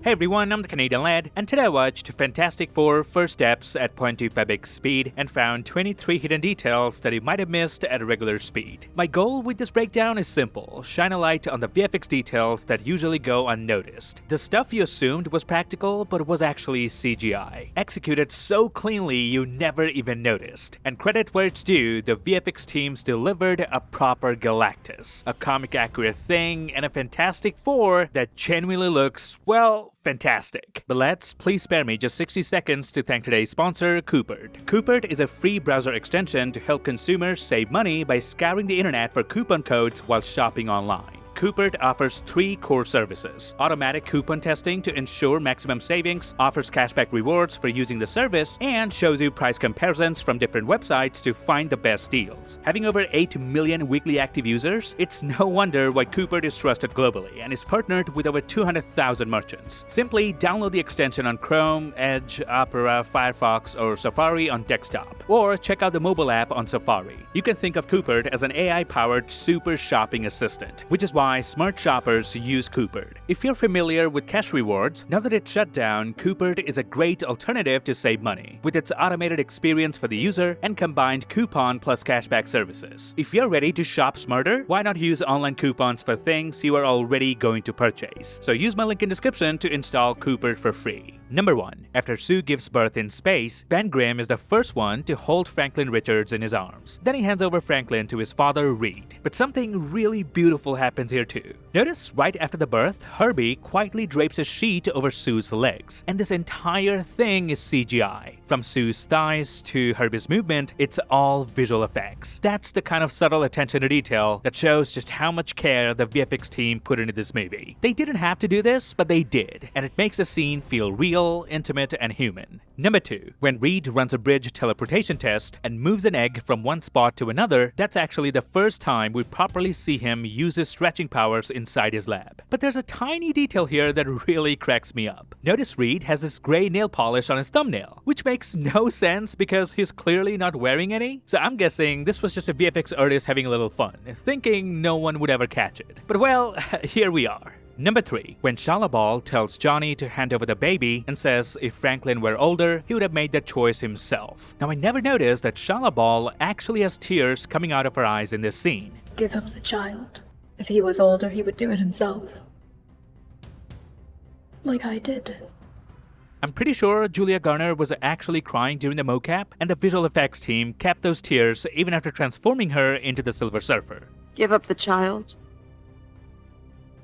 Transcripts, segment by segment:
Hey everyone, I'm the Canadian lad, and today I watched Fantastic Four First Steps at 0.25x speed and found 23 hidden details that you might have missed at a regular speed. My goal with this breakdown is simple: shine a light on the VFX details that usually go unnoticed. The stuff you assumed was practical, but was actually CGI, executed so cleanly you never even noticed. And credit where it's due, the VFX teams delivered a proper Galactus, a comic-accurate thing, and a Fantastic Four that genuinely looks, well, fantastic. But please spare me just 60 seconds to thank today's sponsor, Coopert. Coopert is a free browser extension to help consumers save money by scouring the internet for coupon codes while shopping online. Coopert offers 3 core services: automatic coupon testing to ensure maximum savings, offers cashback rewards for using the service, and shows you price comparisons from different websites to find the best deals. Having over 8 million weekly active users, it's no wonder why Coopert is trusted globally and is partnered with over 200,000 merchants. Simply download the extension on Chrome, Edge, Opera, Firefox, or Safari on desktop, or check out the mobile app on Safari. You can think of Coopert as an AI-powered super shopping assistant, which is why smart shoppers use Coopert. If you're familiar with cash rewards, now that it's shut down, Coopert is a great alternative to save money, with its automated experience for the user and combined coupon plus cashback services. If you're ready to shop smarter, why not use online coupons for things you are already going to purchase? So use my link in description to install Coopert for free. Number 1. After Sue gives birth in space, Ben Grimm is the first one to hold Franklin Richards in his arms. Then he hands over Franklin to his father, Reed. But something really beautiful happens here too. Notice right after the birth, Herbie quietly drapes a sheet over Sue's legs, and this entire thing is CGI. From Sue's thighs to Herbie's movement, it's all visual effects. That's the kind of subtle attention to detail that shows just how much care the VFX team put into this movie. They didn't have to do this, but they did, and it makes the scene feel real, intimate, and human. Number 2. When Reed runs a bridge teleportation test and moves an egg from one spot to another, that's actually the first time we properly see him use his stretching powers inside his lab. But there's a tiny detail here that really cracks me up. Notice Reed has this gray nail polish on his thumbnail, which makes no sense because he's clearly not wearing any. So I'm guessing this was just a VFX artist having a little fun, thinking no one would ever catch it. But well, here we are. Number 3. When Shalabal tells Johnny to hand over the baby and says if Franklin were older, he would have made that choice himself. Now I never noticed that Shalabal actually has tears coming out of her eyes in this scene. Give up the child. If he was older, he would do it himself. Like I did. I'm pretty sure Julia Garner was actually crying during the mocap, and the visual effects team kept those tears even after transforming her into the Silver Surfer. Give up the child?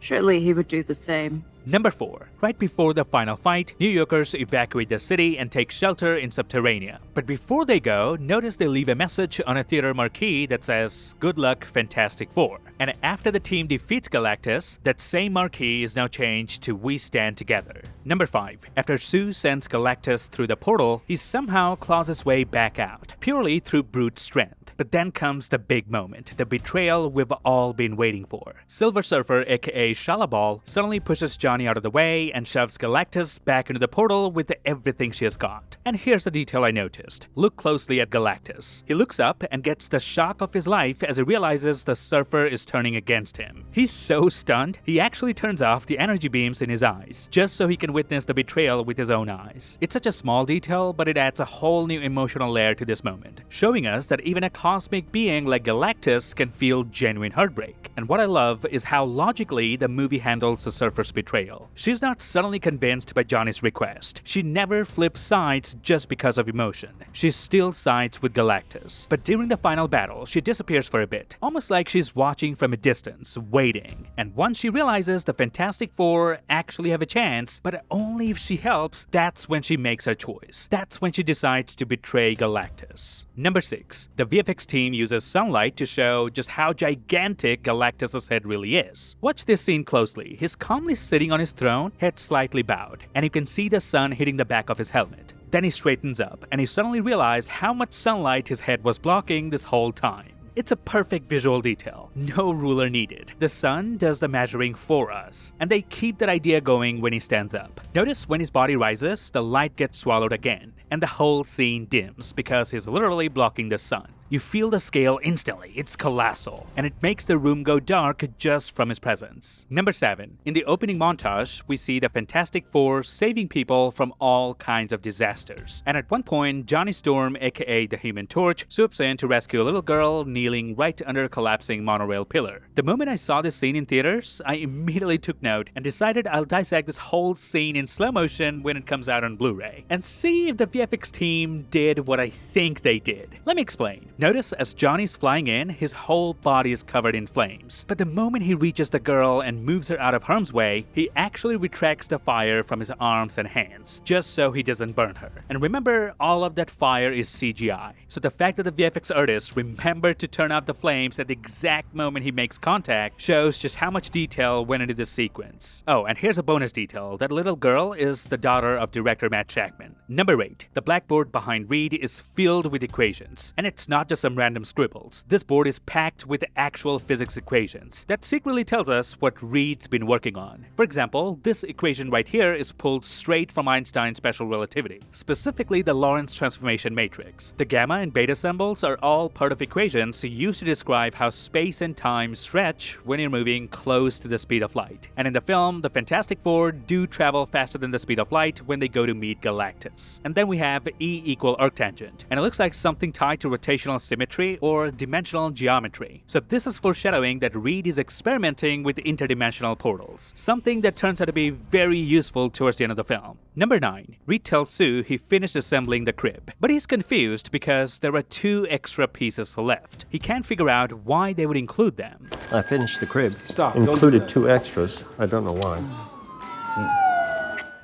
Surely he would do the same. Number 4. Right before the final fight, New Yorkers evacuate the city and take shelter in Subterranea. But before they go, notice they leave a message on a theater marquee that says, "Good luck, Fantastic Four." And after the team defeats Galactus, that same marquee is now changed to "We Stand Together." Number 5. After Sue sends Galactus through the portal, he somehow claws his way back out, purely through brute strength. But then comes the big moment, the betrayal we've all been waiting for. Silver Surfer, aka Shalabal, suddenly pushes Johnny out of the way and shoves Galactus back into the portal with everything she has got. And here's the detail I noticed. Look closely at Galactus. He looks up and gets the shock of his life as he realizes the Surfer is turning against him. He's so stunned, he actually turns off the energy beams in his eyes, just so he can witness the betrayal with his own eyes. It's such a small detail, but it adds a whole new emotional layer to this moment, showing us that even a cosmic being like Galactus can feel genuine heartbreak. And what I love is how logically the movie handles the Surfer's betrayal. She's not suddenly convinced by Johnny's request. She never flips sides just because of emotion. She still sides with Galactus. But during the final battle, she disappears for a bit, almost like she's watching from a distance, waiting. And once she realizes the Fantastic Four actually have a chance, but only if she helps, that's when she makes her choice. That's when she decides to betray Galactus. Number 6. The VFX team uses sunlight to show just how gigantic Galactus' head really is. Watch this scene closely. He's calmly sitting on his throne, head slightly bowed, and you can see the sun hitting the back of his helmet. Then he straightens up, and you suddenly realize how much sunlight his head was blocking this whole time. It's a perfect visual detail. No ruler needed. The sun does the measuring for us, and they keep that idea going when he stands up. Notice when his body rises, the light gets swallowed again, and the whole scene dims because he's literally blocking the sun. You feel the scale instantly, it's colossal, and it makes the room go dark just from his presence. Number 7. In the opening montage, we see the Fantastic Four saving people from all kinds of disasters. And at one point, Johnny Storm, aka the Human Torch, swoops in to rescue a little girl kneeling right under a collapsing monorail pillar. The moment I saw this scene in theaters, I immediately took note and decided I'll dissect this whole scene in slow motion when it comes out on Blu-ray, and see if the VFX team did what I think they did. Let me explain. Notice as Johnny's flying in, his whole body is covered in flames, but the moment he reaches the girl and moves her out of harm's way, he actually retracts the fire from his arms and hands, just so he doesn't burn her. And remember, all of that fire is CGI, so the fact that the VFX artist remembered to turn out the flames at the exact moment he makes contact shows just how much detail went into this sequence. Oh, and here's a bonus detail. That little girl is the daughter of director Matt Shakman. Number 8. The blackboard behind Reed is filled with equations, and it's not just some random scribbles. This board is packed with actual physics equations that secretly tells us what Reed's been working on. For example, this equation right here is pulled straight from Einstein's special relativity, specifically the Lorentz transformation matrix. The gamma and beta symbols are all part of equations used to describe how space and time stretch when you're moving close to the speed of light. And in the film, the Fantastic Four do travel faster than the speed of light when they go to meet Galactus. And then we have E equal arctangent, and it looks like something tied to rotational symmetry or dimensional geometry. So this is foreshadowing that Reed is experimenting with interdimensional portals, something that turns out to be very useful towards the end of the film. Number 9. Reed tells Sue he finished assembling the crib, but he's confused because there are 2 extra pieces left. He can't figure out why they would include them. I finished the crib. Stop. Included 2 extras. I don't know why.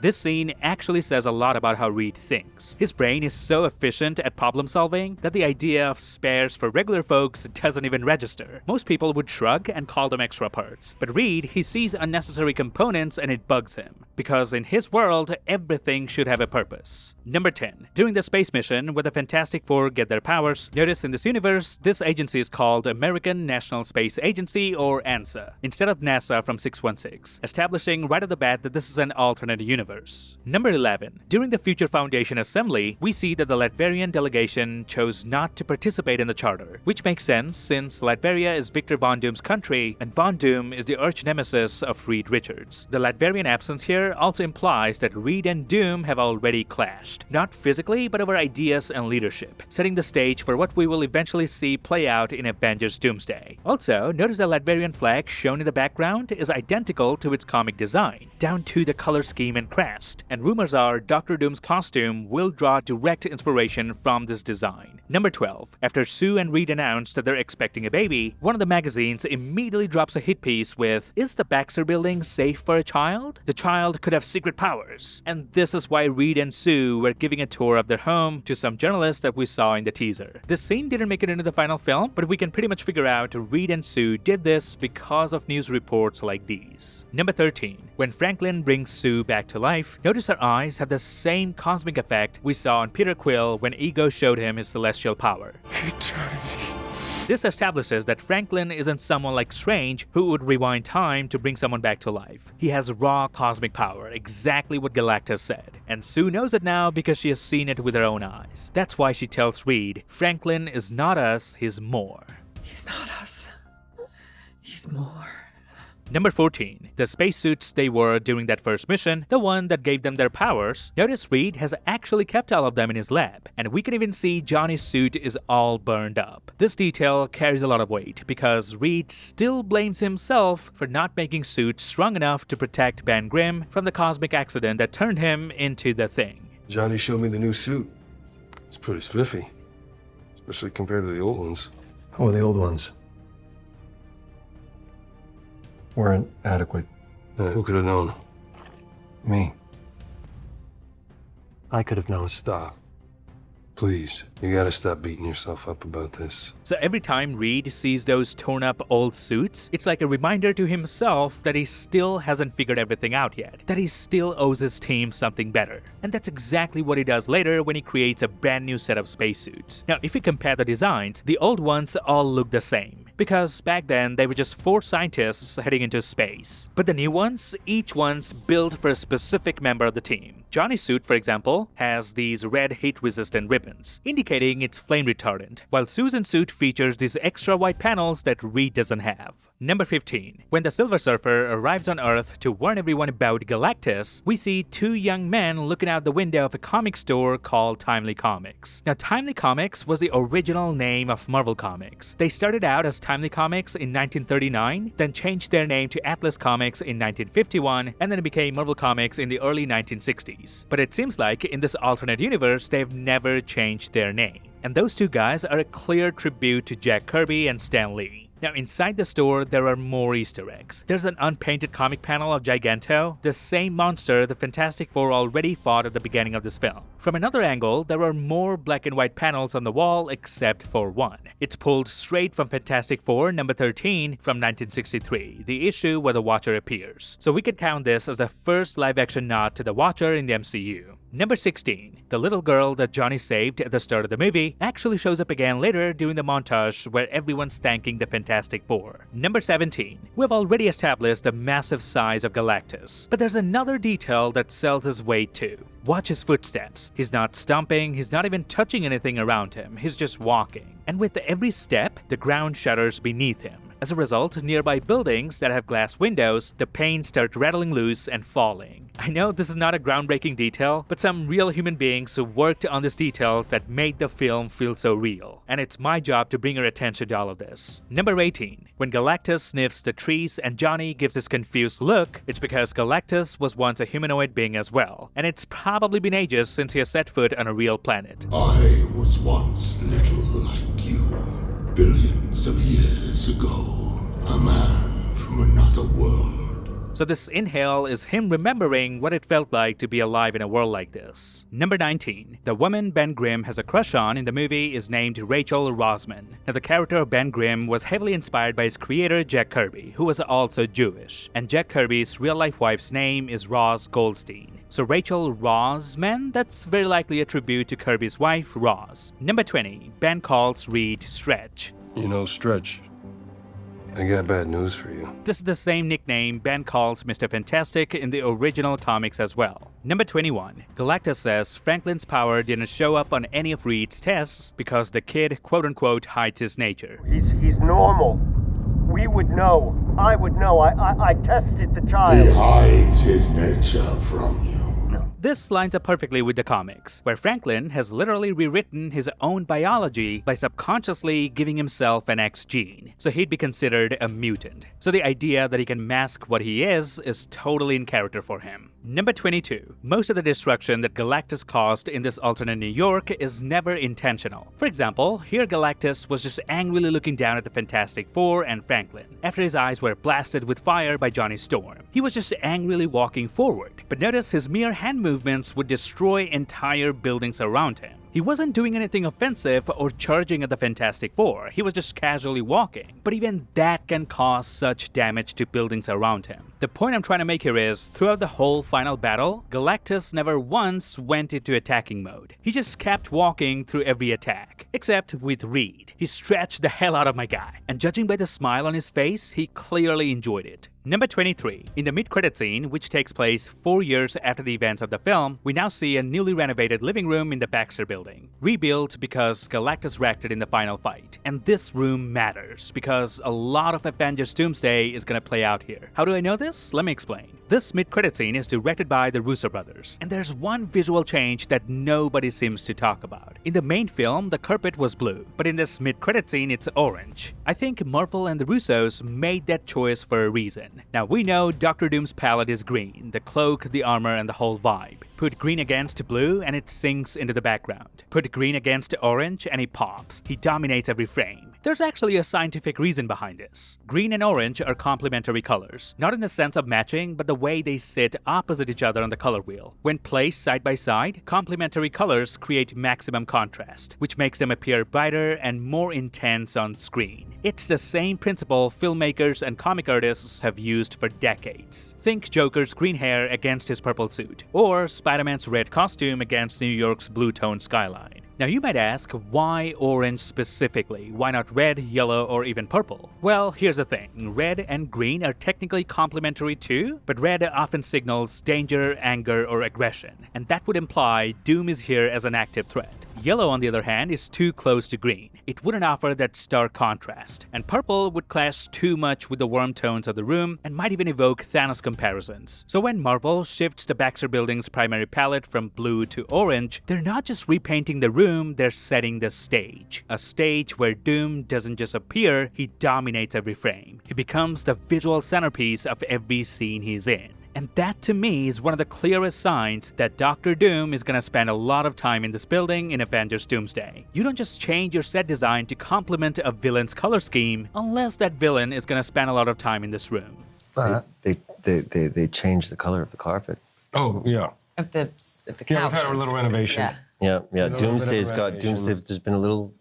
This scene actually says a lot about how Reed thinks. His brain is so efficient at problem solving that the idea of spares for regular folks doesn't even register. Most people would shrug and call them extra parts. But Reed, he sees unnecessary components and it bugs him, because in his world, everything should have a purpose. Number 10. During the space mission where the Fantastic Four get their powers, notice in this universe, this agency is called American National Space Agency, or ANSA, instead of NASA from 616, establishing right off the bat that this is an alternate universe. Number 11. During the Future Foundation assembly, we see that the Latverian delegation chose not to participate in the charter, which makes sense since Latveria is Victor Von Doom's country and Von Doom is the arch-nemesis of Reed Richards. The Latverian absence here also implies that Reed and Doom have already clashed, not physically but over ideas and leadership, setting the stage for what we will eventually see play out in Avengers Doomsday. Also, notice the Latverian flag shown in the background is identical to its comic design, down to the color scheme and crest. And rumors are Dr. Doom's costume will draw direct inspiration from this design. Number 12. After Sue and Reed announce that they're expecting a baby, one of the magazines immediately drops a hit piece with, "Is the Baxter building safe for a child? The child could have secret powers." And this is why Reed and Sue were giving a tour of their home to some journalists that we saw in the teaser. This scene didn't make it into the final film, but we can pretty much figure out Reed and Sue did this because of news reports like these. Number 13. When Franklin brings Sue back to life, notice her eyes have the same cosmic effect we saw on Peter Quill when Ego showed him his celestial power. Eternity. This establishes that Franklin isn't someone like Strange who would rewind time to bring someone back to life. He has raw cosmic power, exactly what Galactus said. And Sue knows it now because she has seen it with her own eyes. That's why she tells Reed, Franklin is not us, he's more. He's not us. He's more. Number 14. The spacesuits they wore during that first mission, the one that gave them their powers, notice Reed has actually kept all of them in his lab, and we can even see Johnny's suit is all burned up. This detail carries a lot of weight because Reed still blames himself for not making suits strong enough to protect Ben Grimm from the cosmic accident that turned him into the Thing. Johnny showed me the new suit. It's pretty spiffy, especially compared to the old ones. Oh, the old ones weren't adequate. Who could have known? Me. I could have known. Stop. Please, you gotta stop beating yourself up about this. So every time Reed sees those torn up old suits, it's like a reminder to himself that he still hasn't figured everything out yet, that he still owes his team something better. And that's exactly what he does later when he creates a brand new set of spacesuits. Now, if you compare the designs, the old ones all look the same. because back then they were just 4 scientists heading into space. But the new ones, each one's built for a specific member of the team. Johnny's suit, for example, has these red heat-resistant ribbons, indicating it's flame retardant, while Susan's suit features these extra white panels that Reed doesn't have. Number 15. When the Silver Surfer arrives on Earth to warn everyone about Galactus, we see 2 young men looking out the window of a comic store called Timely Comics. Now, Timely Comics was the original name of Marvel Comics. They started out as Timely Comics in 1939, then changed their name to Atlas Comics in 1951, and then it became Marvel Comics in the early 1960s. But it seems like in this alternate universe, they've never changed their name. And those 2 guys are a clear tribute to Jack Kirby and Stan Lee. Now, inside the store, there are more Easter eggs. There's an unpainted comic panel of Giganto, the same monster the Fantastic Four already fought at the beginning of this film. From another angle, there are more black and white panels on the wall except for one. It's pulled straight from Fantastic Four number 13 from 1963, the issue where the Watcher appears. So we can count this as the first live-action nod to the Watcher in the MCU. Number 16. The little girl that Johnny saved at the start of the movie actually shows up again later during the montage where everyone's thanking the Fantastic Four. Number 17. We've already established the massive size of Galactus, but there's another detail that sells his weight too. Watch his footsteps. He's not stomping, he's not even touching anything around him, he's just walking. And with every step, the ground shudders beneath him. As a result, nearby buildings that have glass windows, the panes start rattling loose and falling. I know this is not a groundbreaking detail, but some real human beings who worked on these details that made the film feel so real. And it's my job to bring your attention to all of this. Number 18. When Galactus sniffs the trees and Johnny gives his confused look, it's because Galactus was once a humanoid being as well. And it's probably been ages since he has set foot on a real planet. I was once little like you, billions of years ago. A man from another world. So this inhale is him remembering what it felt like to be alive in a world like this. Number 19. The woman Ben Grimm has a crush on in the movie is named Rachel Rosman. Now the character of Ben Grimm was heavily inspired by his creator Jack Kirby, who was also Jewish. And Jack Kirby's real-life wife's name is Roz Goldstein. So Rachel Rosman, that's very likely a tribute to Kirby's wife, Roz. Number 20. Ben calls Reed Stretch. You know, Stretch, I got bad news for you. This is the same nickname Ben calls Mr. Fantastic in the original comics as well. Number 21. Galactus says Franklin's power didn't show up on any of Reed's tests because the kid quote-unquote hides his nature. He's normal. We would know. I would know. I tested the child. He hides his nature from you. This lines up perfectly with the comics, where Franklin has literally rewritten his own biology by subconsciously giving himself an X gene, so he'd be considered a mutant. So the idea that he can mask what he is totally in character for him. Number 22. Most of the destruction that Galactus caused in this alternate New York is never intentional. For example, here Galactus was just angrily looking down at the Fantastic Four and Franklin, after his eyes were blasted with fire by Johnny Storm. He was just angrily walking forward, but notice his mere hand movements would destroy entire buildings around him. He wasn't doing anything offensive or charging at the Fantastic Four, he was just casually walking. But even that can cause such damage to buildings around him. The point I'm trying to make here is, throughout the whole final battle, Galactus never once went into attacking mode. He just kept walking through every attack. Except with Reed. He stretched the hell out of my guy, and judging by the smile on his face, he clearly enjoyed it. Number 23. In the mid-credit scene, which takes place 4 years after the events of the film, we now see a newly renovated living room in the Baxter building. Rebuilt because Galactus wrecked it in the final fight. And this room matters, because a lot of Avengers Doomsday is gonna play out here. How do I know this? Let me explain. This mid-credit scene is directed by the Russo brothers, and there's one visual change that nobody seems to talk about. In the main film, the carpet was blue, but in this mid-credit scene, it's orange. I think Marvel and the Russos made that choice for a reason. Now we know Doctor Doom's palette is green, the cloak, the armor, and the whole vibe. Put green against blue and it sinks into the background. Put green against orange and he pops. He dominates every frame. There's actually a scientific reason behind this. Green and orange are complementary colors, not in the sense of matching, but the way they sit opposite each other on the color wheel. When placed side by side, complementary colors create maximum contrast, which makes them appear brighter and more intense on screen. It's the same principle filmmakers and comic artists have used for decades. Think Joker's green hair against his purple suit, or Spider-Man's red costume against New York's blue-toned skyline. Now you might ask, why orange specifically? Why not red, yellow, or even purple? Well, here's the thing. Red and green are technically complementary too, but red often signals danger, anger, or aggression, and that would imply Doom is here as an active threat. Yellow, on the other hand, is too close to green. It wouldn't offer that stark contrast. And purple would clash too much with the warm tones of the room and might even evoke Thanos comparisons. So when Marvel shifts the Baxter Building's primary palette from blue to orange, they're not just repainting the room, they're setting the stage. A stage where Doom doesn't just appear, he dominates every frame. He becomes the visual centerpiece of every scene he's in. And that to me is one of the clearest signs that Dr. Doom is gonna spend a lot of time in this building in Avengers Doomsday. You don't just change your set design to complement a villain's color scheme unless that villain is gonna spend a lot of time in this room. But they changed the color of the carpet. Oh, yeah. Of the Yeah, we've couches. had a little renovation. Yeah. Yeah. little Doomsday's bit of got renovation. There's been a little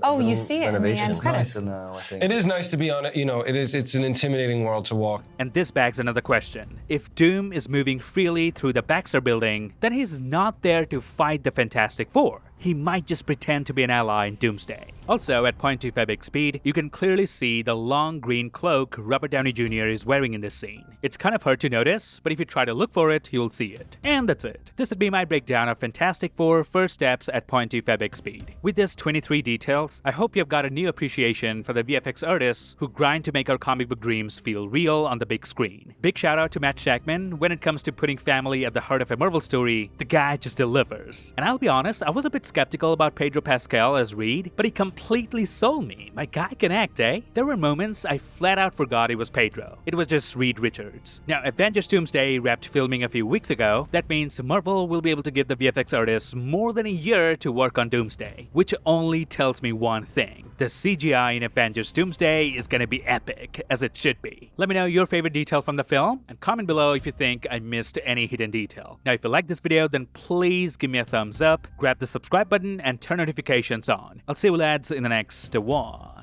Oh, you see it in the renovation. end credits. Nicer now, I think. It is nice to be on it. You know, it's an intimidating world to walk. And this begs another question. If Doom is moving freely through the Baxter Building, then he's not there to fight the Fantastic Four. He might just pretend to be an ally in Doomsday. Also, at 0.25x speed, you can clearly see the long green cloak Robert Downey Jr. is wearing in this scene. It's kind of hard to notice, but if you try to look for it, you'll see it. And that's it. This would be my breakdown of Fantastic Four First Steps at 0.25x speed. With this 23 details, I hope you've got a new appreciation for the VFX artists who grind to make our comic book dreams feel real on the big screen. Big shout out to Matt Shackman. When it comes to putting family at the heart of a Marvel story, the guy just delivers. And I'll be honest, I was a bit skeptical about Pedro Pascal as Reed, but he completely sold me. My guy can act, eh? There were moments I flat out forgot it was Pedro. It was just Reed Richards. Now, Avengers Doomsday wrapped filming a few weeks ago. That means Marvel will be able to give the VFX artists more than a year to work on Doomsday, which only tells me one thing. The CGI in Avengers Doomsday is gonna be epic, as it should be. Let me know your favorite detail from the film, and comment below if you think I missed any hidden detail. Now, if you like this video, then please give me a thumbs up, grab the subscribe button, and turn notifications on. I'll see you lads in the next one.